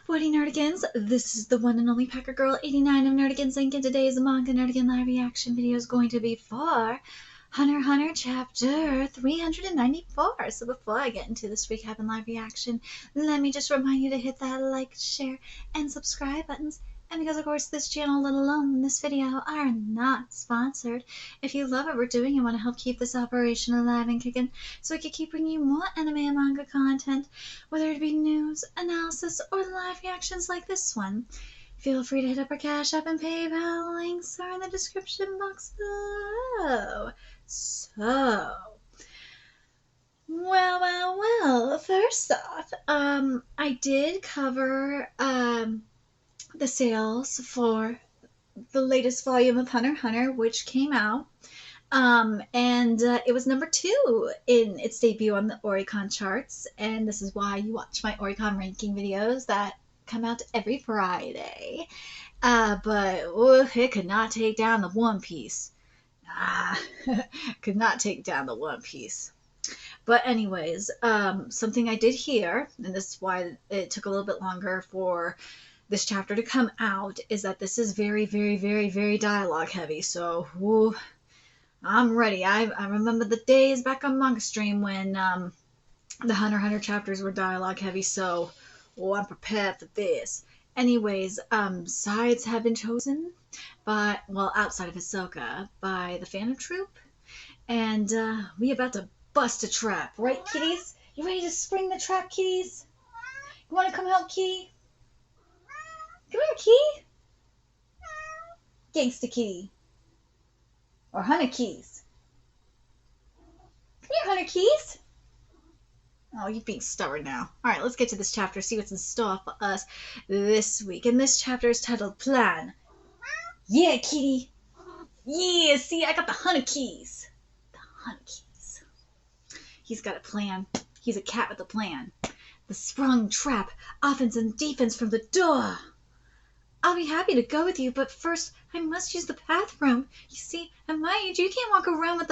Woody Nerdigans, this is the one and only Packer Girl 89 of Nerdigans Inc. And today's Manga Nerdigan live reaction video is going to be for Hunter x Hunter chapter 394. So before I get into this recap and live reaction, let me just remind you to hit that like, share, and subscribe buttons. And because of course this channel, let alone this video, are not sponsored, if you love what we're doing and want to help keep this operation alive and kicking so we can keep bringing you more anime and manga content, whether it be news, analysis, or live reactions like this one, feel free to hit up our Cash App and PayPal. Links are in the description box below. So, well, first off, I did cover, the sales for the latest volume of Hunter x Hunter, which came out, and it was number 2 in its debut on the Oricon charts, and this is why you watch my Oricon ranking videos that come out every Friday. But it could not take down the One Piece. Could not take down the One Piece. But anyways, something I did hear, and this is why it took a little bit longer for this chapter to come out, is that this is very, very, very, very dialogue heavy. So, I'm ready. I remember the days back on Manga Stream when the Hunter x Hunter chapters were dialogue heavy, so I'm prepared for this. Anyways, sides have been chosen by, well, outside of Hisoka, by the fan of Troupe, and we about to bust a trap, right, kitties? You ready to spring the trap, kitties? You want to come help, kitty? Come here, kitty. Gangsta kitty. Or Hunter keys. Come here, Hunter keys. Oh, you're being stubborn now. Alright, let's get to this chapter, see what's in store for us this week. And this chapter is titled Plan. Yeah, kitty. Yeah, see, I got the Hunter keys. The Hunter keys. He's got a plan. He's a cat with a plan. The sprung trap, offense and defense from the door. I'll be happy to go with you, but first I must use the bathroom. You see, at my age, you can't walk around with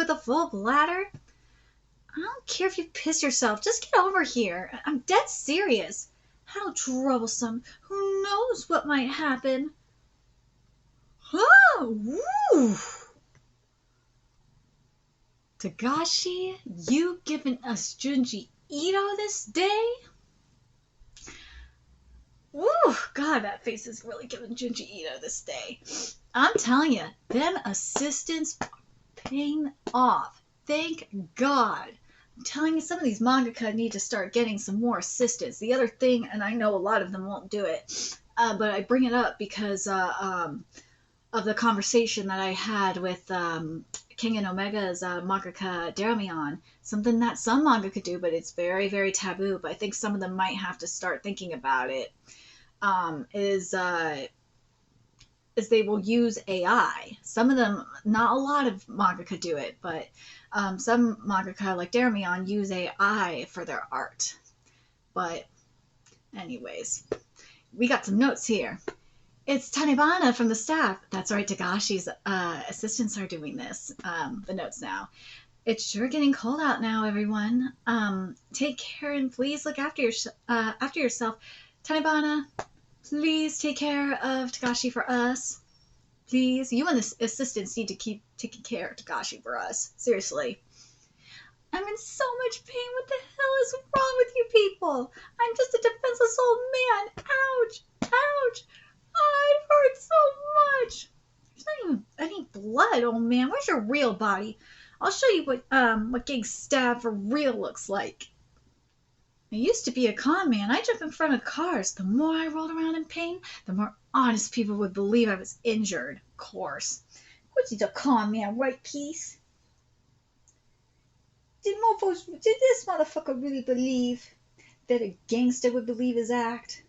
a full bladder. I don't care if you piss yourself. Just get over here. I'm dead serious. How troublesome. Who knows what might happen? Oh, woo! Tagashi, you giving us Junji Ito this day? Ooh, God, that face is really giving Junji Ito this day. I'm telling you, them assistants are paying off. Thank God. I'm telling you, some of these mangaka need to start getting some more assistants. The other thing, and I know a lot of them won't do it, but I bring it up because of the conversation that I had with King and Omega's mangaka Daramion. Something that some manga could do, but it's very, very taboo. But I think some of them might have to start thinking about it. Is they will use AI. Some of them, not a lot of mangaka do it, but some mangaka like Daramion use AI for their art. But anyways, we got some notes here. It's Tanibana from the staff. That's right, Tagashi's assistants are doing this. The notes now. It's sure getting cold out now, everyone. Take care and please look after yourself. Tanibana, please take care of Tagashi for us. Please. You and the assistants need to keep taking care of Tagashi for us. Seriously. I'm in so much pain. What the hell is wrong with you people? I'm just a defenseless old man. Ouch. Ouch. Oh, it hurts so much. There's not even any blood, old man. Where's your real body? I'll show you what getting stabbed for real looks like. I used to be a con man. I jump in front of cars. The more I rolled around in pain, the more honest people would believe I was injured. Of course. What's a con man, right, Peace? Did this motherfucker really believe that a gangster would believe his act?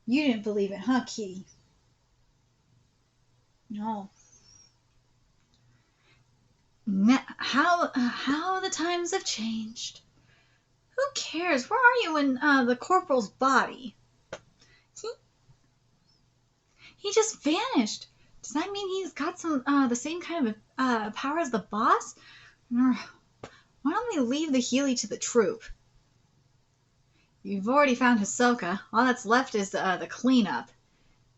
You didn't believe it, huh, Kitty? No. Now, how the times have changed. Who cares? Where are you in the corporal's body? He just vanished. Does that mean he's got some the same kind of power as the boss? Why don't we leave the Healy to the Troupe? You've already found Hisoka. All that's left is the cleanup.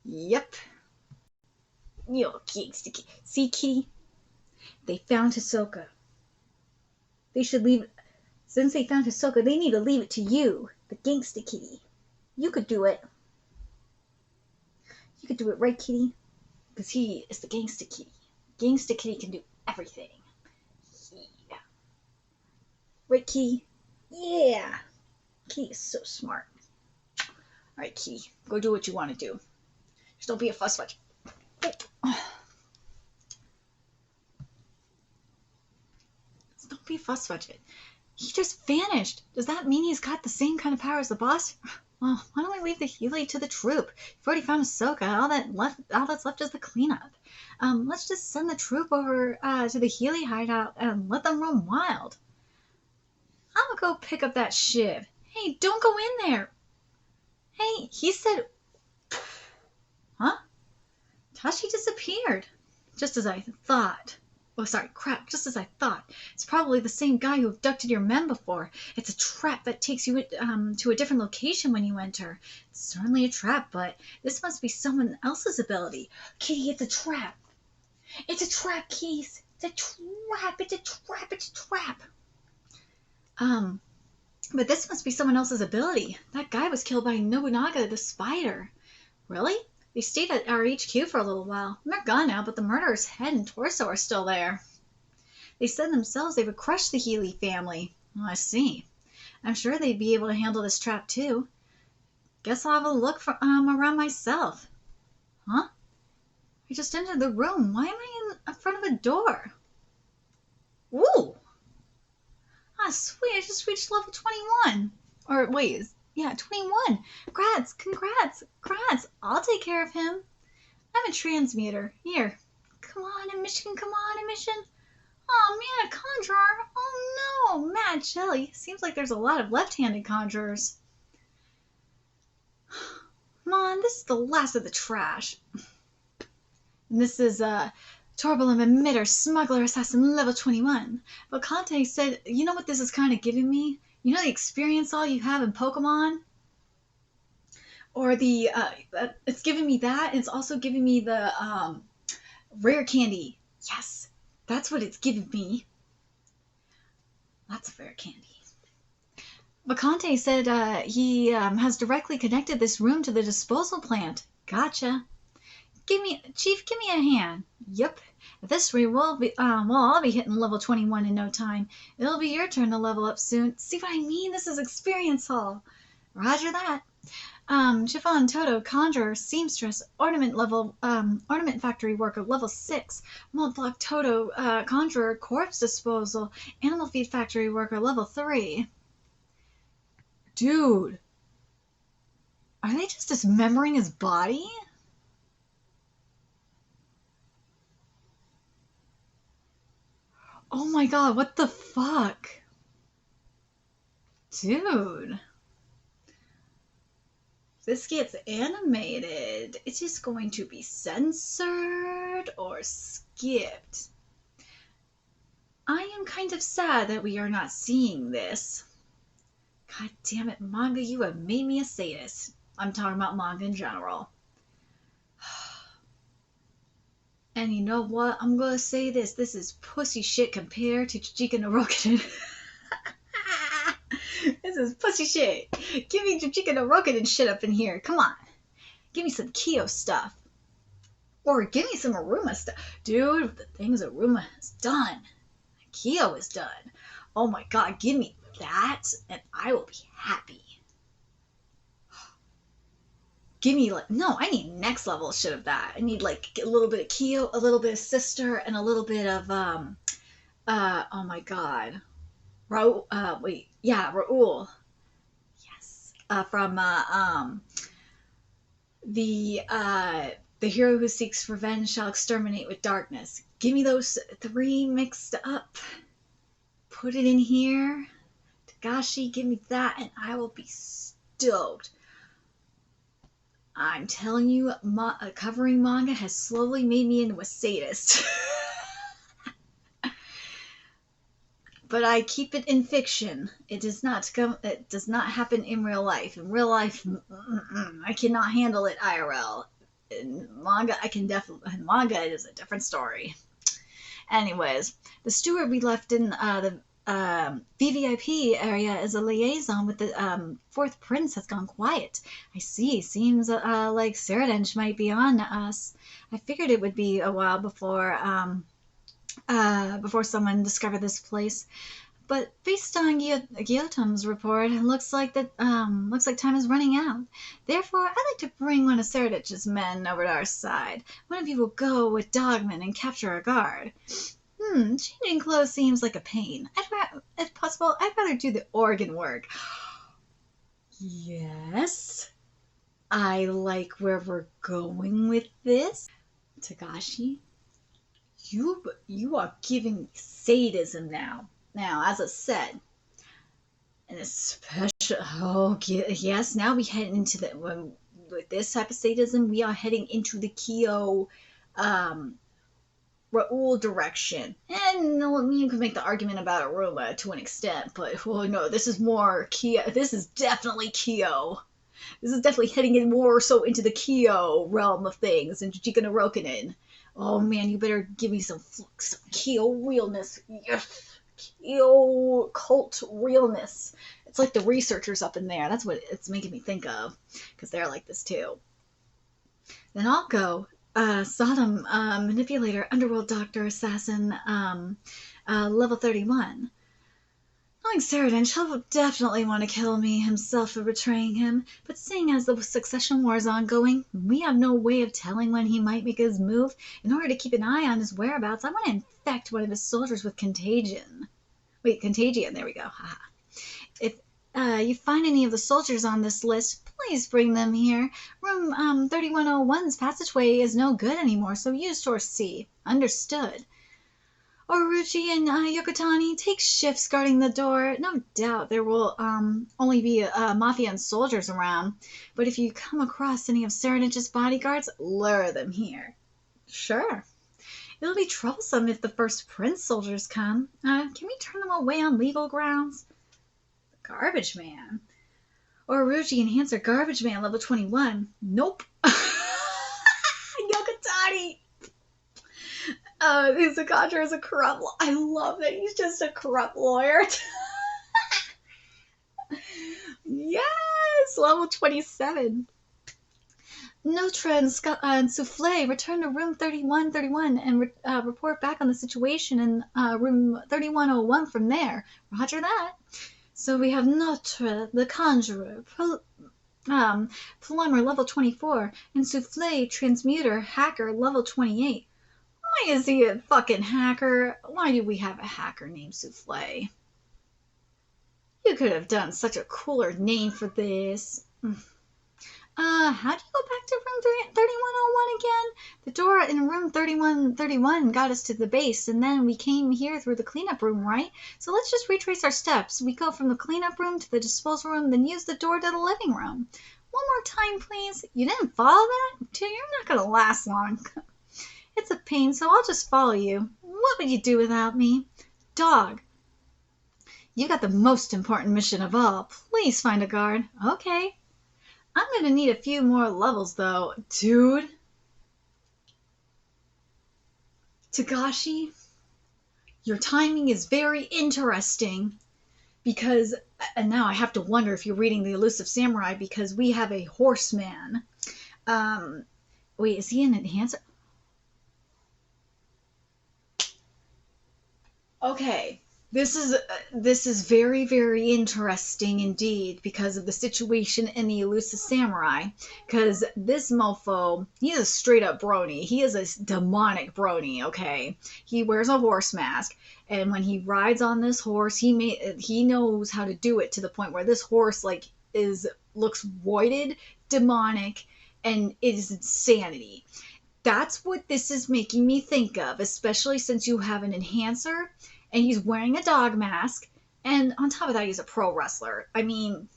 Yep. Yo, Kitty. See, Kitty? They found Hisoka. They should leave. Since they found Hisoka, they need to leave it to you, the Gangsta Kitty. You could do it. You could do it, right, Kitty? Because he is the Gangsta Kitty. Gangsta Kitty can do everything. Yeah. Right, Kitty? Yeah. Kitty is so smart. Alright, Kitty. Go do what you want to do. Just don't be a fuss budget. Don't be a fuss budget. He just vanished. Does that mean he's got the same kind of power as the boss? Well, why don't we leave the Healy to the Troupe? You've already found Ahsoka. All that's left is the cleanup. Let's just send the Troupe over to the Healy hideout and let them run wild. I'm gonna go pick up that shiv. Hey, don't go in there. Hey, he said... Huh? Tashi disappeared. Just as I thought. Oh, sorry, crap, just as I thought. It's probably the same guy who abducted your men before. It's a trap that takes you to a different location when you enter. It's certainly a trap, but this must be someone else's ability. Kitty, it's a trap. It's a trap, Keys. It's a trap. It's a trap. It's a trap. But this must be someone else's ability. That guy was killed by Nobunaga the spider. Really? They stayed at our HQ for a little while. They're gone now, but the murderer's head and torso are still there. They said themselves they would crush the Healy family. Oh, I see. I'm sure they'd be able to handle this trap, too. Guess I'll have a look around myself. Huh? I just entered the room. Why am I in front of a door? Ooh! Ah, sweet, I just reached level 21. Or, wait, yeah, 21. Congrats. I'll take care of him. I'm a transmuter. Here. Come on, emission. Oh, man, a conjurer. Oh, no, mad jelly. Seems like there's a lot of left-handed conjurers. Come on, this is the last of the trash. And this is, Turbulent Emitter, Smuggler Assassin, level 21. But Conte said, you know what this is kind of giving me? You know the experience all you have in Pokemon? Or the, it's giving me that, and it's also giving me the, rare candy. Yes, that's what it's giving me. Lots of rare candy. Vacante said, he, has directly connected this room to the disposal plant. Gotcha. Chief, give me a hand. Yep. At this rate, I'll be hitting level 21 in no time. It'll be your turn to level up soon. See what I mean? This is experience hall. Roger that. Chiffon Toto, Conjurer, Seamstress, Ornament Factory Worker, level 6. Mold Block Toto, Conjurer, Corpse Disposal, Animal Feed Factory Worker, level 3. Dude. Are they just dismembering his body? Oh my god, what the fuck? Dude. If this gets animated, it's just going to be censored or skipped. I am kind of sad that we are not seeing this. God damn it, manga, you have made me a sadist. I'm talking about manga in general. And you know what? I'm gonna say this. This is pussy shit compared to Chichika no Rokunin. This is pussy shit. Give me Chichika no Rokunin shit up in here. Come on. Give me some Kyo stuff. Or give me some Aruma stuff. Dude, the things Aruma has done. Kyo is done. Oh my god, give me that and I will be happy. Give me no, I need next level shit of that. I need like a little bit of Kyo, a little bit of Sister, and a little bit of oh my god. Raul, Raul. Yes. From the hero who seeks revenge shall exterminate with darkness. Give me those 3 mixed up. Put it in here. Tagashi, give me that and I will be stoked. I'm telling you, covering manga has slowly made me into a sadist. but I keep it in fiction. It does not come. It does not happen in real life. In real life, I cannot handle it IRL. In manga, I can definitely. In manga, it is a different story. Anyways, the steward we left in the VVIP area as a liaison with the fourth prince has gone quiet. I see. Seems like Tserriednich might be on to us. I figured it would be a while before someone discovered this place. But based on Gyotam's report, it looks like time is running out. Therefore, I'd like to bring one of Tserriednich's men over to our side. One of you will go with Dogman and capture a guard. Changing clothes seems like a pain. If possible, I'd rather do the organ work. Yes, I like where we're going with this. Tagashi, you are giving sadism now. Now, as I said, and yes, now we head into with this type of sadism, we are heading into the Kyo Raoul direction. And you can make the argument about Aroma to an extent, but no, this is more Kyo. This is definitely Kyo. This is definitely heading in more so into the Kyo realm of things, into Jika no Rokunin. Oh man, you better give me some Kyo realness. Yes! Kyo cult realness. It's like the researchers up in there. That's what it's making me think of, because they're like this too. Then I'll go. Sodom, manipulator, underworld doctor, assassin, level 31. Knowing Tserriednich, he'll definitely want to kill me himself for betraying him, but seeing as the succession war is ongoing, we have no way of telling when he might make his move. In order to keep an eye on his whereabouts, I want to infect one of his soldiers with contagion. Contagion, there we go. Haha. If you find any of the soldiers on this list, please bring them here. Room 3101's passageway is no good anymore, so use source C. Understood. Orochi and Yokotani take shifts guarding the door. No doubt there will only be mafia and soldiers around, but if you come across any of Tserriednich's bodyguards, lure them here. Sure. It'll be troublesome if the first prince soldiers come. Can we turn them away on legal grounds? Garbage man. Orochi Enhancer Garbage Man level 21. Nope. Yokotani! Izakatra is a corrupt I love that he's just a corrupt lawyer. Yes! Level 27. Notre and Souffle return to room 3131 and report back on the situation in room 3101 from there. Roger that. So we have Notre, the Conjurer, Plumber level 24, and Souffle, Transmuter, Hacker level 28. Why is he a fucking hacker? Why do we have a hacker named Souffle? You could have done such a cooler name for this. How do you go back to room 3101 again? The door in room 3131 got us to the base, and then we came here through the cleanup room, right? So let's just retrace our steps. We go from the cleanup room to the disposal room, then use the door to the living room. One more time, please. You didn't follow that? You're not going to last long. It's a pain, so I'll just follow you. What would you do without me? Dog. You got the most important mission of all. Please find a guard. Okay. I'm going to need a few more levels, though. Dude. Tagashi, your timing is very interesting. Because, and now I have to wonder if you're reading The Elusive Samurai, because we have a horseman. Wait, is he an enhancer? Okay, this is very, very interesting indeed because of the situation in The Elusive Samurai. Because this mofo, he's a straight up brony. He is a demonic brony. Okay, he wears a horse mask, and when he rides on this horse, he knows how to do it to the point where this horse looks voided, demonic, and it is insanity. That's what this is making me think of, especially since you have an enhancer. And he's wearing a dog mask. And on top of that, he's a pro wrestler. I mean,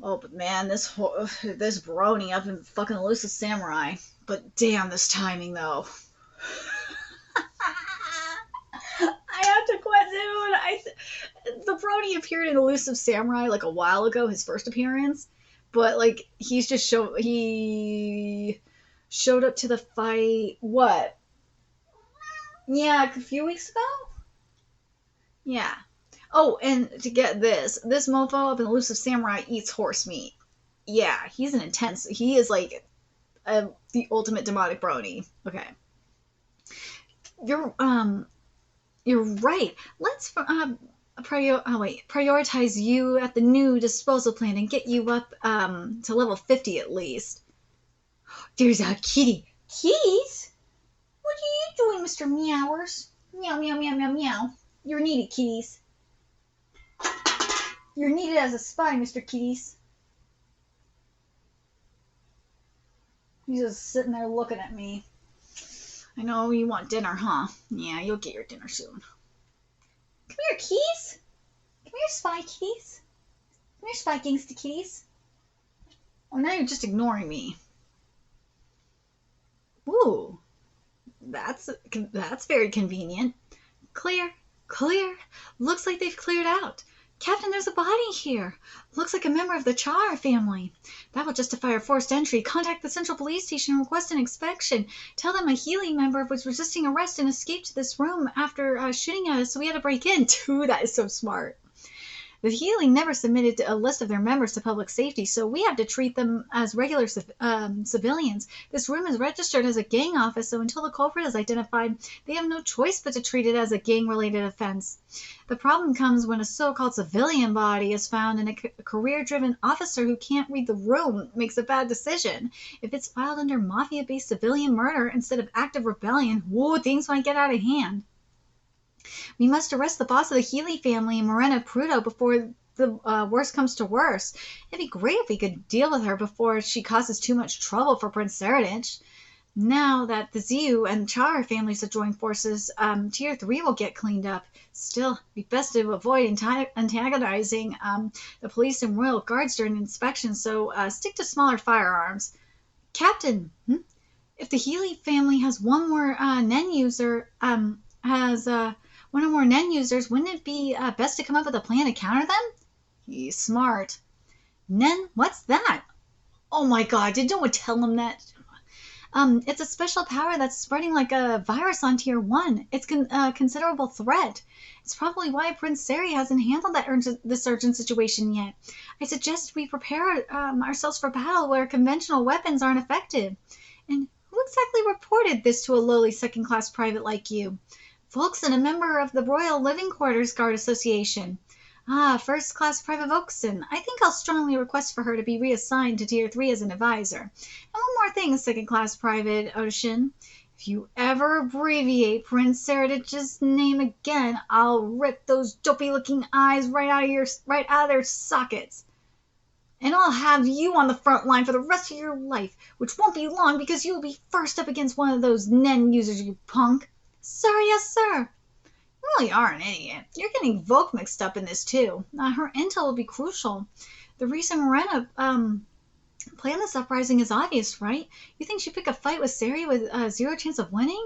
oh, but man, this brony up in fucking Elusive Samurai. But damn, this timing, though. I have to quit The Brony appeared in Elusive Samurai like a while ago, his first appearance, but like he showed up to the fight. What? Yeah, a few weeks ago. Yeah. Oh, and to get this mofo of an Elusive Samurai eats horse meat. Yeah, he's an intense. He is like the ultimate demonic Brony. Okay. You're you're right. Let's prioritize you at the new disposal plan and get you up to level 50 at least. There's a kitty. Kitties? What are you doing, Mr. Meowers? Meow, meow, meow, meow, meow. You're needed, kitties. You're needed as a spy, Mr. Kitties. He's just sitting there looking at me. I know you want dinner, huh? Yeah, you'll get your dinner soon. Come here, kitties. Come here, spy kitties. Come here, spy gangsta kitties. Oh, now you're just ignoring me. Ooh, that's very convenient. Clear. Looks like they've cleared out. Captain, there's a body here. Looks like a member of the Char family. That will justify our forced entry. Contact the central police station and request an inspection. Tell them a Healy member was resisting arrest and escaped this room after shooting at us, so we had to break in. Dude, that is so smart. The Healy never submitted a list of their members to public safety, so we have to treat them as regular civilians. This room is registered as a gang office, so until the culprit is identified, they have no choice but to treat it as a gang-related offense. The problem comes when a so-called civilian body is found and a career-driven officer who can't read the room makes a bad decision. If it's filed under mafia-based civilian murder instead of active rebellion, whoa, things might get out of hand. We must arrest the boss of the Healy family and Morena Prudo before the worst comes to worst. It'd be great if we could deal with her before she causes too much trouble for Prince Tserriednich. Now that the Ziu and Char families have joined forces, Tier 3 will get cleaned up. Still, it'd be best to avoid antagonizing the police and royal guards during inspection, so stick to smaller firearms. Captain, if the Healy family has one more Nen user, one or more Nen users, wouldn't it be best to come up with a plan to counter them? He's smart. Nen? What's that? Oh my god, did no one tell him that? It's a special power that's spreading like a virus on Tier 1. It's a considerable threat. It's probably why Prince Seri hasn't handled this urgent situation yet. I suggest we prepare ourselves for battle where conventional weapons aren't effective. And who exactly reported this to a lowly second-class private like you? Volkson, a member of the Royal Living Quarters Guard Association. Ah, first-class Private Volkson. I think I'll strongly request for her to be reassigned to Tier 3 as an advisor. And one more thing, second-class Private Ocean. If you ever abbreviate Prince Tserriednich's name again, I'll rip those dopey-looking eyes right out of their sockets. And I'll have you on the front line for the rest of your life, which won't be long because you'll be first up against one of those Nen users, you punk. Sir, yes, sir. You really are an idiot. You're getting Volk mixed up in this, too. Her intel will be crucial. The reason Morena planned this uprising is obvious, right? You think she'd pick a fight with Seri with zero chance of winning?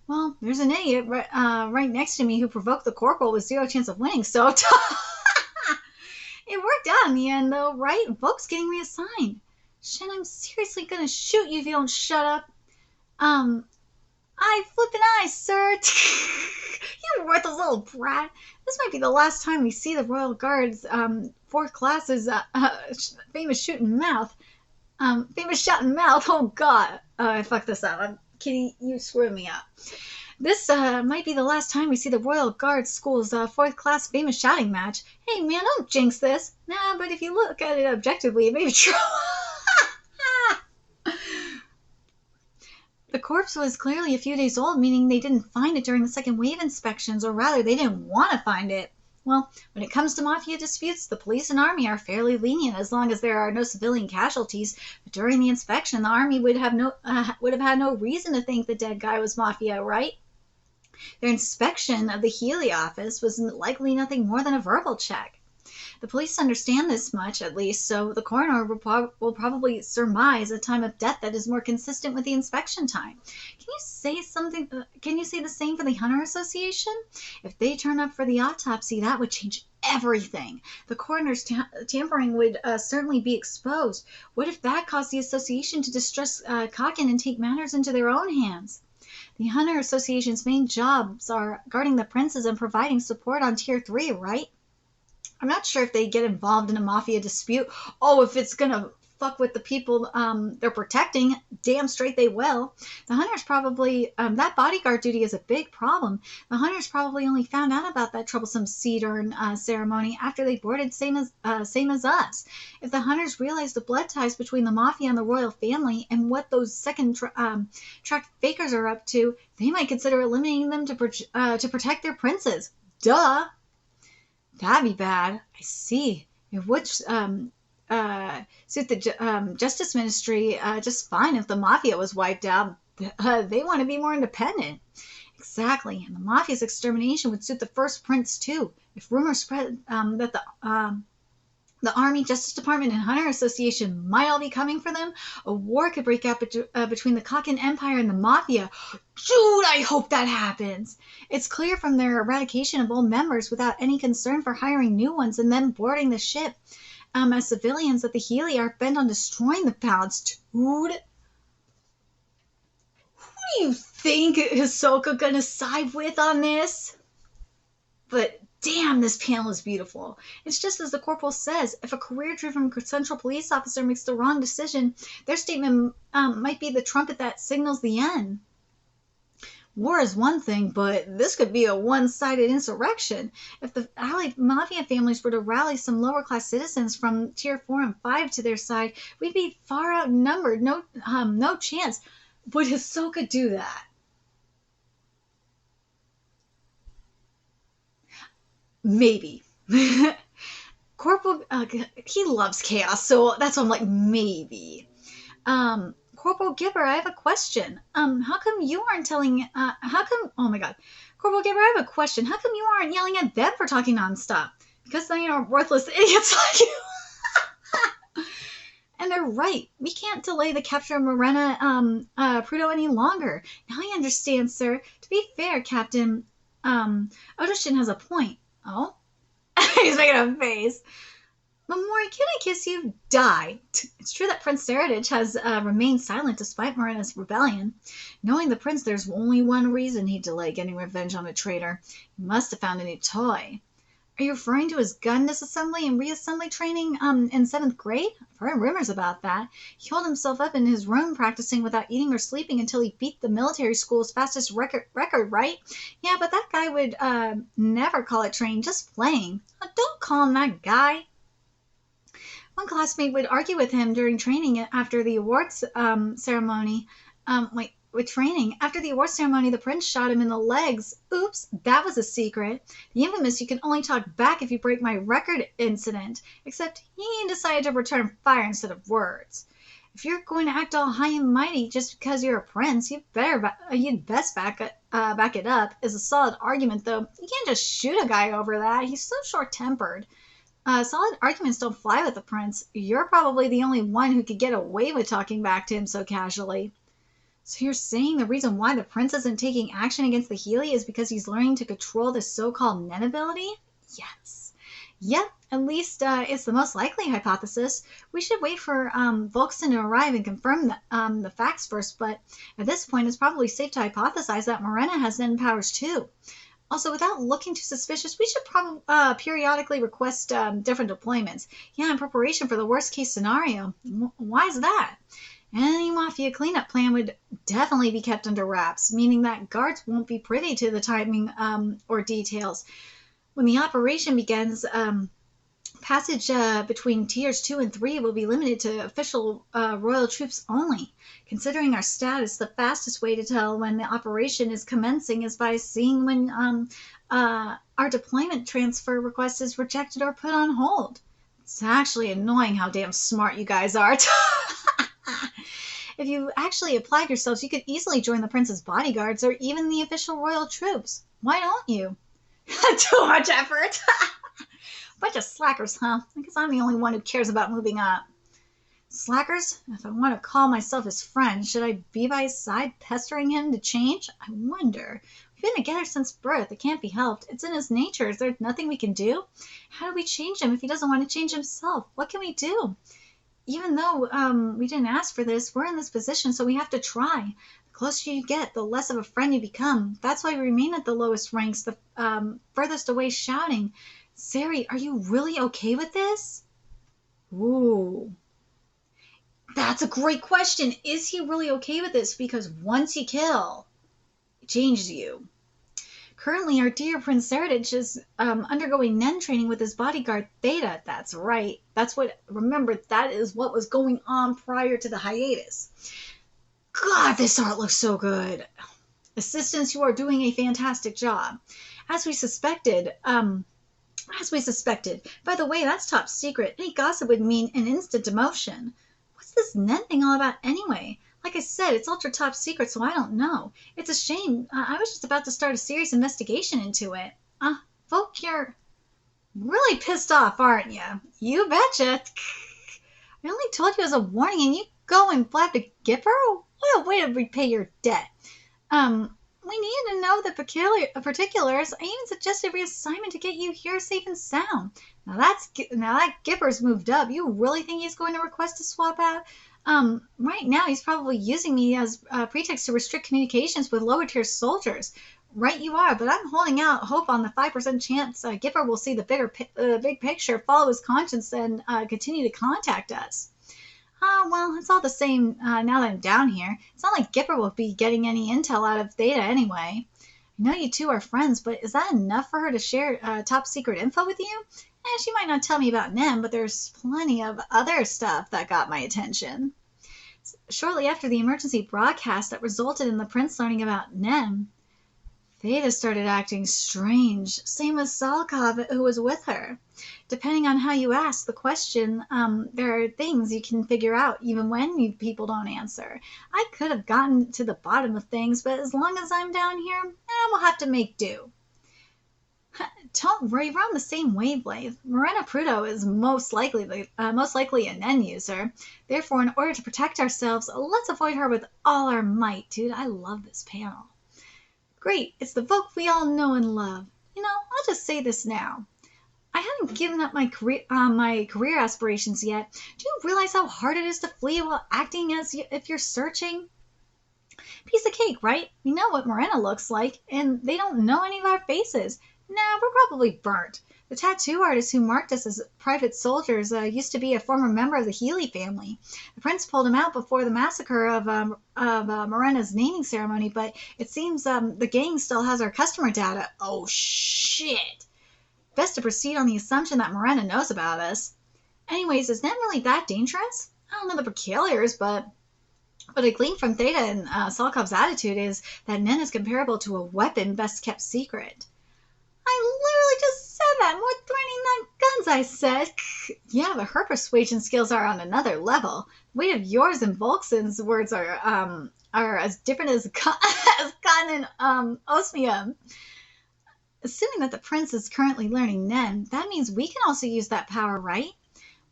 Well, there's an idiot right next to me who provoked the corporal with zero chance of winning, so... It worked out in the end, though, right? Volk's getting reassigned. Shit, I'm seriously gonna shoot you if you don't shut up. I flippin' eyes, sir. You worthless little brat. This might be the last time we see the Royal Guard's 4th class's famous shooting mouth. Famous shouting mouth. Oh, God. I fucked this up. Kitty, you screwed me up. This might be the last time we see the Royal Guard School's 4th class famous shouting match. Hey, man, don't jinx this. Nah, but if you look at it objectively, it may be true. The corpse was clearly a few days old, meaning they didn't find it during the second wave inspections, or rather, they didn't want to find it. Well, when it comes to mafia disputes, the police and army are fairly lenient as long as there are no civilian casualties. But during the inspection, the army would have had no reason to think the dead guy was mafia, right? Their inspection of the Healy office was likely nothing more than a verbal check. The police understand this much, at least, so the coroner will probably surmise a time of death that is more consistent with the inspection time. Can you say something? Can you say the same for the Hunter Association? If they turn up for the autopsy, that would change everything. The coroner's tampering would certainly be exposed. What if that caused the association to distrust Kakin and take matters into their own hands? The Hunter Association's main jobs are guarding the princes and providing support on Tier 3, right? I'm not sure if they get involved in a mafia dispute. Oh, if it's gonna fuck with the people they're protecting, damn straight they will. The Hunters probably, that bodyguard duty is a big problem. The Hunters probably only found out about that troublesome seed urn ceremony after they boarded, same as us. If the Hunters realize the blood ties between the mafia and the royal family and what those second track fakers are up to, they might consider eliminating them to protect their princes. Duh. That'd be bad. I see. It would suit the Justice Ministry just fine if the Mafia was wiped out. They want to be more independent. Exactly. And the Mafia's extermination would suit the First Prince, too. If rumors spread that the Army, Justice Department, and Hunter Association might all be coming for them, a war could break out between the Kakin Empire and the Mafia. Dude, I hope that happens. It's clear from their eradication of old members without any concern for hiring new ones and then boarding the ship as civilians that the Healy are bent on destroying the balance. Dude, who do you think Hisoka gonna side with on this? But damn, this panel is beautiful. It's just as the corporal says, if a career-driven Central Police officer makes the wrong decision, their statement might be the trumpet that signals the end. War is one thing, but this could be a one-sided insurrection. If the allied mafia families were to rally some lower-class citizens from Tier 4 and 5 to their side, we'd be far outnumbered. No chance. Would Hisoka do that? Maybe. Corporal, he loves chaos, so that's why I'm like, maybe. Corporal Gibber, I have a question. How come you aren't telling, oh my god. Corporal Gibber, I have a question. How come you aren't yelling at them for talking nonstop? Because they are worthless idiots like you. And they're right. We can't delay the capture of Morena, Prudo any longer. Now I understand, sir. To be fair, Captain, Odoshin has a point. Oh? He's making a face. Mamori, can I kiss you? Die. It's true that Prince Tserriednich has remained silent despite Morena's rebellion. Knowing the prince, there's only one reason he'd delay getting revenge on a traitor. He must have found a new toy. Are you referring to his gun disassembly and reassembly training in 7th grade? I've heard rumors about that. He holed himself up in his room practicing without eating or sleeping until he beat the military school's fastest record, right? Yeah, but that guy would never call it training, just playing. Oh, don't call him that guy. One classmate would argue with him during training after the awards ceremony. After the awards ceremony, the prince shot him in the legs. Oops, that was a secret. The infamous "you can only talk back if you break my record" incident. Except he decided to return fire instead of words. If you're going to act all high and mighty just because you're a prince, you'd best back it up. Is a solid argument, though. You can't just shoot a guy over that. He's so short-tempered. Solid arguments don't fly with the prince. You're probably the only one who could get away with talking back to him so casually. So you're saying the reason why the prince isn't taking action against the Healy is because he's learning to control this so-called Nen ability? Yes. Yep, at least it's the most likely hypothesis. We should wait for Volkson to arrive and confirm the facts first, but at this point it's probably safe to hypothesize that Morena has Nen powers too. Also, without looking too suspicious, we should probably periodically request different deployments. Yeah, in preparation for the worst-case scenario. Why is that? Any mafia cleanup plan would definitely be kept under wraps, meaning that guards won't be privy to the timing or details. When the operation begins, passage between tiers 2 and 3 will be limited to official royal troops only. Considering our status, the fastest way to tell when the operation is commencing is by seeing when our deployment transfer request is rejected or put on hold. It's actually annoying how damn smart you guys are. If you actually applied yourselves, you could easily join the prince's bodyguards or even the official royal troops. Why don't you? Too much effort. Bunch of slackers, huh? I guess I'm the only one who cares about moving up. Slackers? If I want to call myself his friend, should I be by his side pestering him to change? I wonder. We've been together since birth. It can't be helped. It's in his nature. Is there nothing we can do? How do we change him if he doesn't want to change himself? What can we do? Even though we didn't ask for this, we're in this position, so we have to try. The closer you get, the less of a friend you become. That's why we remain at the lowest ranks, the furthest away shouting. Sari, are you really okay with this? Ooh. That's a great question. Is he really okay with this? Because once you kill, it changes you. Currently, our dear Prince Tserriednich is undergoing Nen training with his bodyguard Theta. That's right. Remember, that is what was going on prior to the hiatus. God, this art looks so good. Assistants, you are doing a fantastic job. As we suspected, by the way, that's top secret. Any gossip would mean an instant demotion. What's this Nen thing all about anyway? Like I said, it's ultra top secret, so I don't know. It's a shame. I was just about to start a serious investigation into it. Folk, you're really pissed off, aren't you? You betcha. I only told you as a warning, and you go and blab to Gipper? What a way to repay your debt. We needed to know the particulars. I even suggested reassignment to get you here safe and sound. Now that Gipper's moved up. You really think he's going to request to swap out? Right now he's probably using me as a pretext to restrict communications with lower tier soldiers. Right you are, but I'm holding out hope on the 5% chance Gipper will see the big picture, follow his conscience, and continue to contact us. Well, it's all the same now that I'm down here. It's not like Gipper will be getting any intel out of Theta anyway. I know you two are friends, but is that enough for her to share top secret info with you? She might not tell me about Nen, but there's plenty of other stuff that got my attention. Shortly after the emergency broadcast that resulted in the prince learning about Nen, Theta started acting strange, same as Salkov, who was with her. Depending on how you ask the question, there are things you can figure out even when people don't answer. I could have gotten to the bottom of things, but as long as I'm down here, we'll have to make do. Don't worry, we're on the same wavelength. Morena Prudo is most likely a Nen user. Therefore, in order to protect ourselves, let's avoid her with all our might. Dude, I love this panel. Great, it's the Vogue we all know and love. I'll just say this now. I haven't given up my career aspirations yet. Do you realize how hard it is to flee while acting as if you're searching? Piece of cake, right? We know what Morena looks like, and they don't know any of our faces. Nah, we're probably burnt. The tattoo artist who marked us as private soldiers used to be a former member of the Healy family. The prince pulled him out before the massacre of Morena's naming ceremony, but it seems the gang still has our customer data. Oh, shit. Best to proceed on the assumption that Morena knows about us. Anyways, is Nen really that dangerous? I don't know the particulars, but what I gleaned from Theta and Salkov's attitude is that Nen is comparable to a weapon best kept secret. I literally just said that. More threatening than guns, I said. Yeah, but her persuasion skills are on another level. The weight of yours and Volkson's words are as different as cotton and osmium. Assuming that the prince is currently learning Nen, that means we can also use that power, right?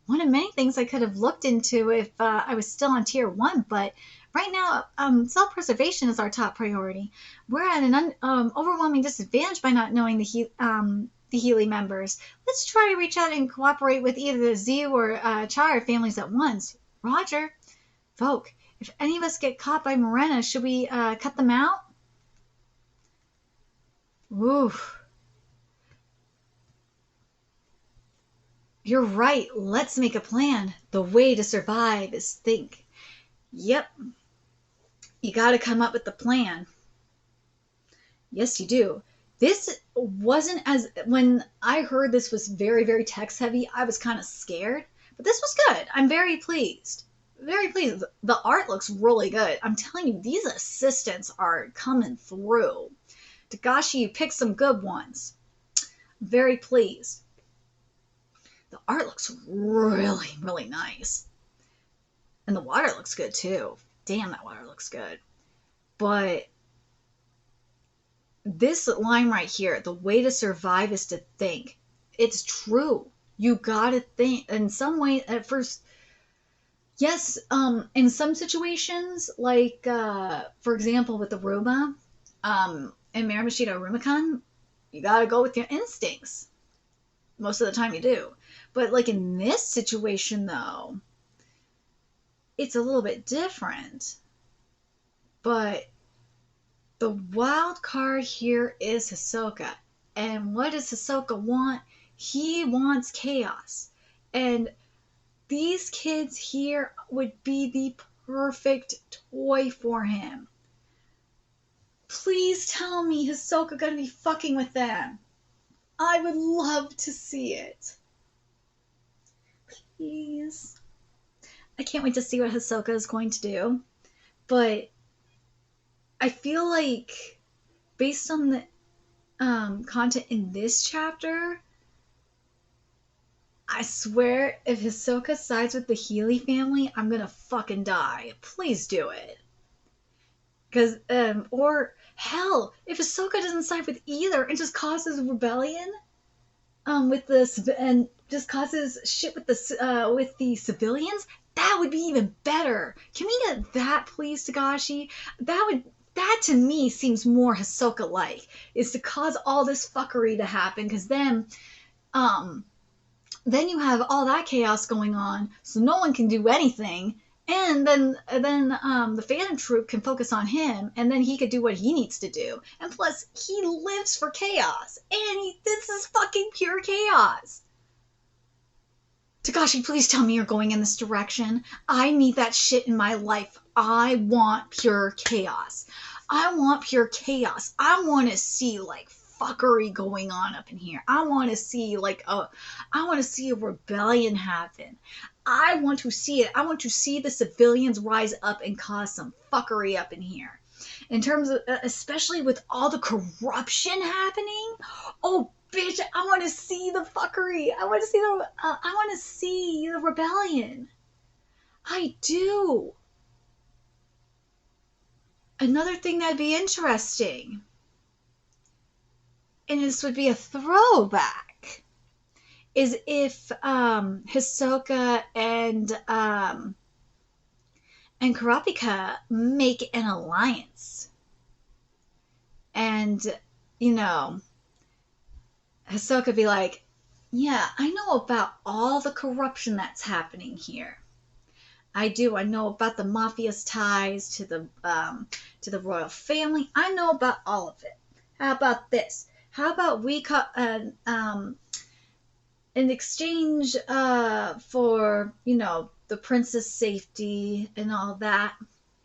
One of many things I could have looked into if I was still on tier 1, but right now, self-preservation is our top priority. We're at an overwhelming disadvantage by not knowing the Healy members. Let's try to reach out and cooperate with either the Zhu or Char families at once. Roger. Folk, if any of us get caught by Morena, should we cut them out? Oof. You're right. Let's make a plan. The way to survive is think. Yep. You got to come up with the plan. Yes, you do. This wasn't as... When I heard this was very, very text heavy, I was kind of scared. But this was good. I'm very pleased. Very pleased. The art looks really good. I'm telling you, these assistants are coming through. Tagashi, you picked some good ones. Very pleased. The art looks really, really nice. And the water looks good too. Damn, that water looks good. But this line right here, the way to survive is to think. It's true. You gotta think in some way at first. Yes, in some situations, like for example with the Roma, in Miramashita Rumicon, you gotta go with your instincts. Most of the time you do. But like in this situation though, it's a little bit different. But the wild card here is Hisoka. And what does Hisoka want? He wants chaos. And these kids here would be the perfect toy for him. Please tell me Hisoka gonna be fucking with them. I would love to see it. Please. I can't wait to see what Hisoka is going to do. But I feel like, based on the content in this chapter, I swear if Hisoka sides with the Healy family, I'm gonna fucking die. Please do it. Because, or hell, if Hisoka doesn't side with either and just causes rebellion, with the and just causes shit with the civilians, that would be even better. Can we get that, please, Tagashi? That to me seems more Hisoka like, is to cause all this fuckery to happen, because then you have all that chaos going on, so no one can do anything, and then the Phantom Troupe can focus on him, and then he could do what he needs to do. And plus, he lives for chaos, and this is fucking pure chaos. Tagashi, please tell me you're going in this direction. I need that shit in my life. I want pure chaos. I want pure chaos. I want to see, like, fuckery going on up in here. I want to see a rebellion happen. I want to see it. I want to see the civilians rise up and cause some fuckery up in here. In terms of, especially with all the corruption happening. Oh, bitch, I want to see the fuckery. I want to see the rebellion. I do. Another thing that'd be interesting, and this would be a throwback, is if Hisoka and Kurapika make an alliance. And, Hisoka be like, yeah, I know about all the corruption that's happening here. I do. I know about the mafia's ties to the royal family. I know about all of it. How about this? How about we in exchange for the prince's safety and all that,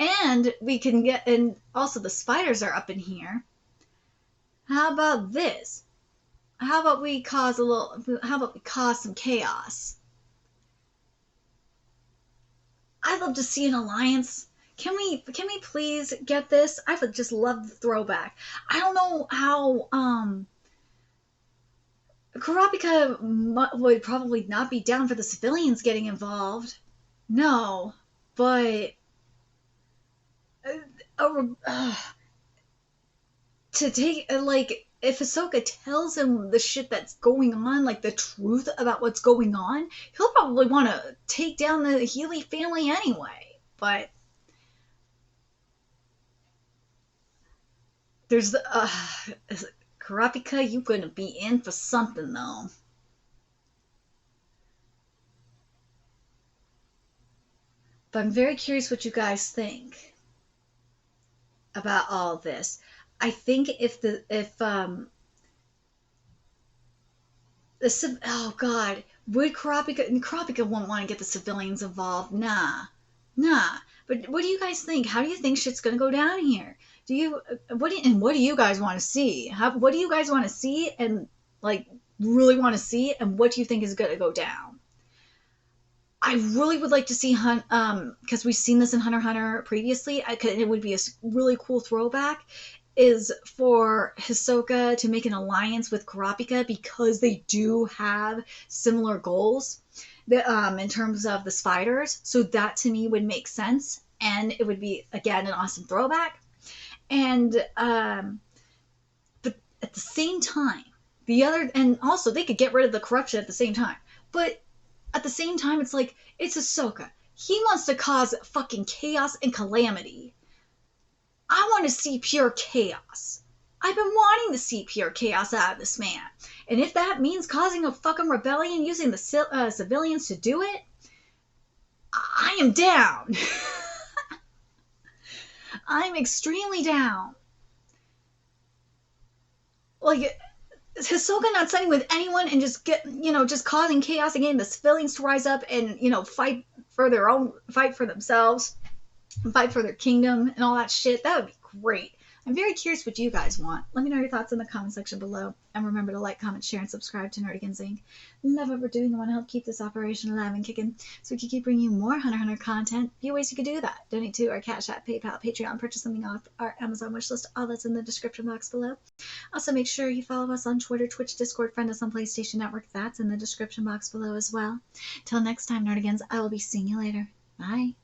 and we can get, and also the spiders are up in here. How about this? How about we cause some chaos? I'd love to see an alliance. Can we please get this? I would just love the throwback. I don't know how Kurapika would probably not be down for the civilians getting involved. No, but to take, like, if Hisoka tells him the shit that's going on, like the truth about what's going on, he'll probably want to take down the Healy family anyway. But there's Kurapika, you gonna be in for something though. But I'm very curious what you guys think about all of this. I think oh god, would Kurapika won't want to get the civilians involved. Nah. But what do you guys think? How do you think shit's gonna go down here? What do you guys want to see? What do you guys want to see, and like really want to see, and what do you think is gonna go down? I really would like to see because we've seen this in Hunter x Hunter previously. It would be a really cool throwback, is for Hisoka to make an alliance with Kurapika, because they do have similar goals in terms of the spiders. So that to me would make sense, and it would be, again, an awesome throwback. And but at the same time, and also they could get rid of the corruption at the same time. But at the same time, it's like, it's Ahsoka. He wants to cause fucking chaos and calamity. I want to see pure chaos. I've been wanting to see pure chaos out of this man. And if that means causing a fucking rebellion using the civilians to do it, I am down. I'm extremely down. Like, Hisoka not siding with anyone and just just causing chaos and getting the civilians to rise up and, fight for themselves, fight for their kingdom and all that shit. That would be great. I'm very curious what you guys want. Let me know your thoughts in the comment section below. And remember to like, comment, share, and subscribe to Nerdigans Inc. Love what we're doing. I want to help keep this operation alive and kicking so we can keep bringing you more Hunter x Hunter content. A few ways you can do that. Donate to our Cash App, PayPal, Patreon, purchase something off our Amazon wishlist. All that's in the description box below. Also, make sure you follow us on Twitter, Twitch, Discord, friend us on PlayStation Network. That's in the description box below as well. Till next time, Nerdigans, I will be seeing you later. Bye.